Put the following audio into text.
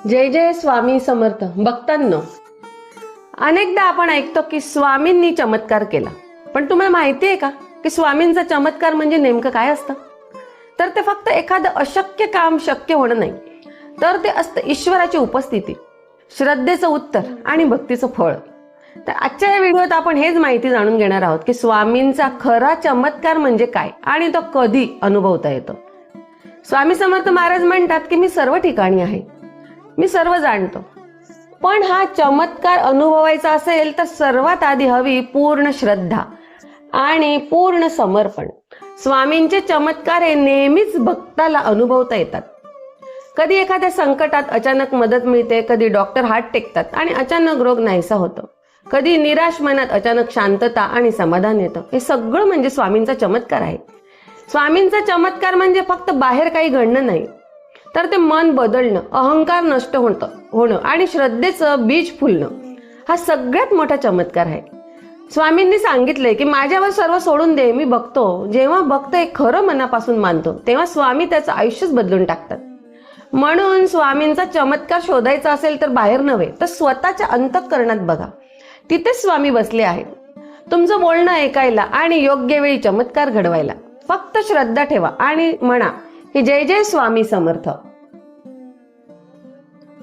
जय जय स्वामी समर्थ. भक्तांनो, अनेकदा आपण ऐकतो की स्वामींनी चमत्कार केला, पण तुम्हाला माहिती आहे का की स्वामींचा चमत्कार म्हणजे नेमकं काय असतं? तर ते फक्त एखादं अशक्य काम शक्य होणं नाही, तर ते असतं ईश्वराची उपस्थिती, श्रद्धेचं उत्तर आणि भक्तीचं फळ. तर आजच्या या व्हिडिओत आपण हेच माहिती जाणून घेणार आहोत की स्वामींचा खरा चमत्कार म्हणजे काय आणि तो कधी अनुभवता येतो. स्वामी समर्थ महाराज म्हणतात की मी सर्व ठिकाणी आहे, मी सर्व जाणतो, पण हा चमत्कार अनुभवायचा असेल तर सर्वात आधी हवी पूर्ण श्रद्धा आणि पूर्ण समर्पण. स्वामींचे चमत्कार हे नेहमीच भक्ताला अनुभवता येतात. कधी एखाद्या संकटात अचानक मदत मिळते, कधी डॉक्टर हात टेकतात आणि अचानक रोग नाहीसा होतो, कधी निराश मनात अचानक शांतता आणि समाधान येतं. हे सगळं म्हणजे स्वामींचा चमत्कार आहे. स्वामींचा चमत्कार म्हणजे फक्त बाहेर काही घडणं नाही, तर ते मन बदलणं, अहंकार नष्ट होणं आणि श्रद्धेचं बीज फुलणं, हा सगळ्यात मोठा चमत्कार आहे. स्वामींनी सांगितलंय की माझ्यावर सर्व सोडून दे, मी बघतो. जेव्हा भक्त हे खरं मनापासून मानतो तेव्हा स्वामी त्याचं आयुष्यच बदलून टाकतात. म्हणून स्वामींचा चमत्कार शोधायचा असेल तर बाहेर नव्हे, तर स्वतःच्या अंतःकरणात बघा. तिथेच स्वामी बसले आहेत, तुमचं बोलणं ऐकायला आणि योग्य वेळी चमत्कार घडवायला. फक्त श्रद्धा ठेवा आणि म्हणा की जय जय स्वामी समर्थ.